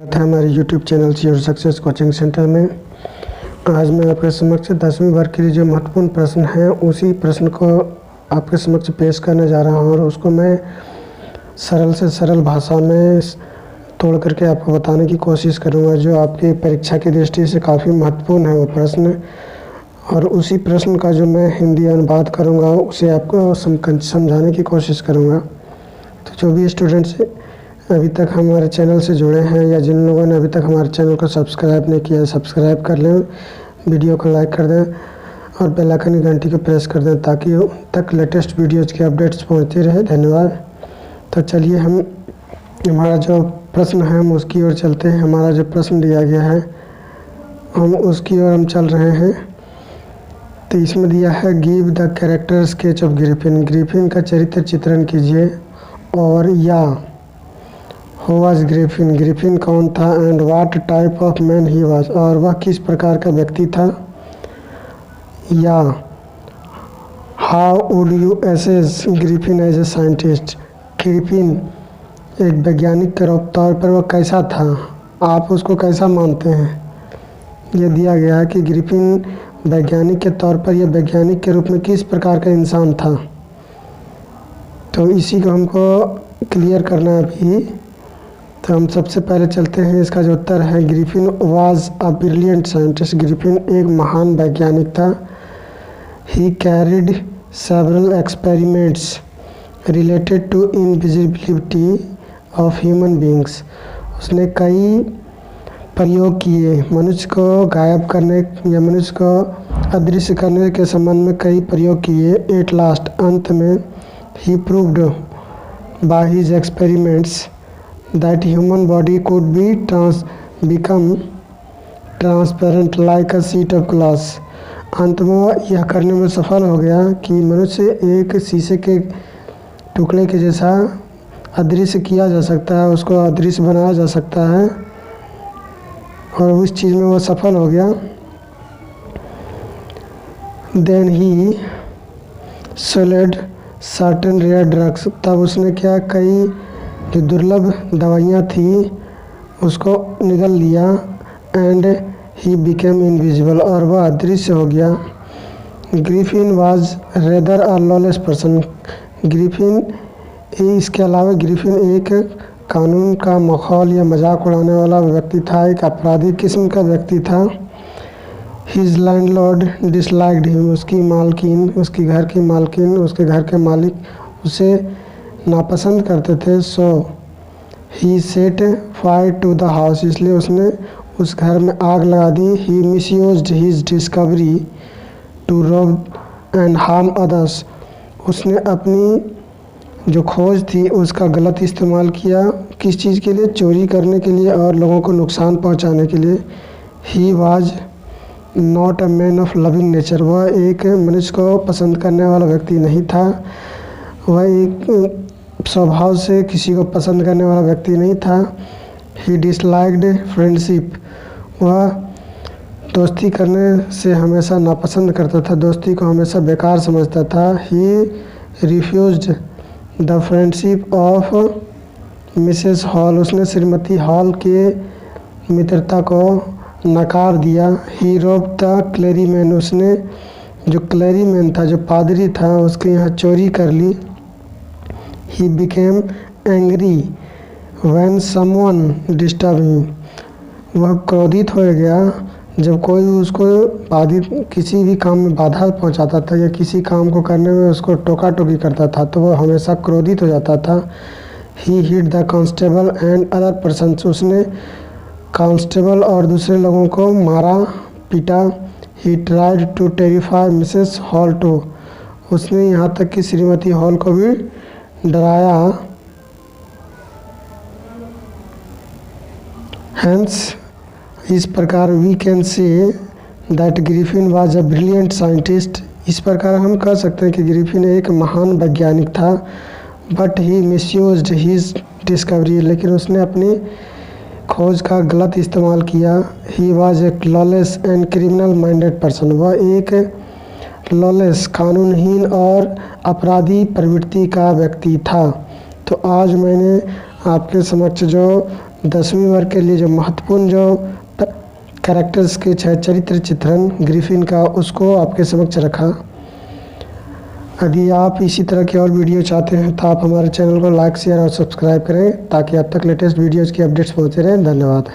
था हमारे YouTube channel your success coaching centre में। आज मैं आपके समक्ष 10वीं वर्ग के लिए जो महत्वपूर्ण प्रश्न है उसी प्रश्न को आपके समक्ष पेश करने जा रहा हूं और उसको मैं सरल से सरल भाषा में तोड़ करके आपको बताने की कोशिश करूंगा, जो आपकी परीक्षा की दृष्टि से काफ़ी महत्वपूर्ण है वो प्रश्न। और उसी प्रश्न का जो मैं हिंदी अनुवाद करूँगा उसे आपको समझाने की कोशिश करूँगा। तो जो भी स्टूडेंट्स अभी तक हमारे चैनल से जुड़े हैं या जिन लोगों ने अभी तक हमारे चैनल को सब्सक्राइब नहीं किया है, सब्सक्राइब कर लें, वीडियो को लाइक कर दें और बेल आइकन की घंटी को प्रेस कर दें ताकि तक लेटेस्ट वीडियोज़ के अपडेट्स पहुंचती रहे। धन्यवाद। तो चलिए हम हमारा जो प्रश्न है हम उसकी ओर चलते हैं। हमारा जो प्रश्न दिया गया है हम उसकी ओर हम चल रहे हैं। तो इसमें दिया है give the character sketch of Griffin. Griffin का चरित्र चित्रण कीजिए। और या हु वाज ग्रिफिन, ग्रिफिन कौन था, and what type of man he was, और वह किस प्रकार का व्यक्ति था। या how would you assess Griffin as a scientist, Griffin एक वैज्ञानिक के तौर पर वह कैसा था, आप उसको कैसा मानते हैं। यह दिया गया है कि ग्रिफिन वैज्ञानिक के तौर पर या वैज्ञानिक के रूप में किस प्रकार का इंसान था। तो इसी को हमको क्लियर करना है अभी। तो हम सबसे पहले चलते हैं, इसका जो उत्तर है Griffin was a brilliant scientist. Griffin एक महान वैज्ञानिक था। He carried several experiments related to invisibility of human beings. उसने कई प्रयोग किए, मनुष्य को गायब करने या मनुष्य को अदृश्य करने के संबंध में कई प्रयोग किए। एट लास्ट अंत में he proved by his experiments that human body could be become transparent like a sheet of glass। अंत में यह करने में सफल हो गया कि मनुष्य एक शीशे के टुकड़े के जैसा अदृश्य किया जा सकता है, उसको अदृश्य बनाया जा सकता है, और उस चीज़ में वो सफल हो गया। Then he sold certain rare drugs। तब उसने क्या, कई जो दुर्लभ दवाइयाँ थी उसको निगल लिया। एंड ही बिकेम इनविजिबल, और वह अदृश्य हो गया। Griffin was rather a lawless person. Griffin इसके अलावा ग्रिफिन एक कानून का मखौल या मजाक उड़ाने वाला व्यक्ति था, एक आपराधिक किस्म का व्यक्ति था। His landlord disliked him. उसकी मालकिन, उसकी घर की मालकिन, उसके घर के मालिक उसे नापसंद करते थे। So he set fire to the house, इसलिए उसने उस घर में आग लगा दी। He misused his discovery to rob and harm others. उसने अपनी जो खोज थी उसका गलत इस्तेमाल किया, किस चीज़ के लिए, चोरी करने के लिए और लोगों को नुकसान पहुंचाने के लिए। He was not a man of loving nature. वह एक मनुष्य को पसंद करने वाला व्यक्ति नहीं था। वह एक स्वभाव से किसी को पसंद करने वाला व्यक्ति नहीं था। ही डिसलाइक्ड फ्रेंडशिप। वह दोस्ती करने से हमेशा नापसंद करता था, दोस्ती को हमेशा बेकार समझता था। He refused the friendship of Mrs Hall. उसने श्रीमती हॉल के मित्रता को नकार दिया। He robbed the clergyman. उसने जो क्लेरीमैन था, जो पादरी था, उसके यहाँ चोरी कर ली। He became angry when someone disturbed him। वह क्रोधित हो गया जब कोई उसको किसी भी काम में बाधा पहुंचाता था या किसी काम को करने में उसको टोका टोकी करता था, तो वह हमेशा क्रोधित हो जाता था। He hit the constable and other persons। उसने कांस्टेबल और दूसरे लोगों को मारा, पीटा। He tried to terrify Mrs. Hall too। उसने यहाँ तक कि श्रीमती हॉल को भी डराया। हेंस इस प्रकार we can say that Griffin was a brilliant scientist. इस प्रकार हम कह सकते हैं कि ग्रिफिन एक महान वैज्ञानिक था। But he misused his discovery. लेकिन उसने अपनी खोज का गलत इस्तेमाल किया। He was a lawless and criminal minded person. वह एक लॉलेस, कानूनहीन और अपराधी प्रवृत्ति का व्यक्ति था। तो आज मैंने आपके समक्ष जो 10वीं वर्ग के लिए जो महत्वपूर्ण जो कैरेक्टर्स के चरित्र चित्रण ग्रिफिन का, उसको आपके समक्ष रखा। यदि आप इसी तरह की और वीडियो चाहते हैं तो आप हमारे चैनल को लाइक, शेयर और सब्सक्राइब करें ताकि आप तक लेटेस्ट वीडियोज़ की अपडेट्स पहुँचते रहें। धन्यवाद।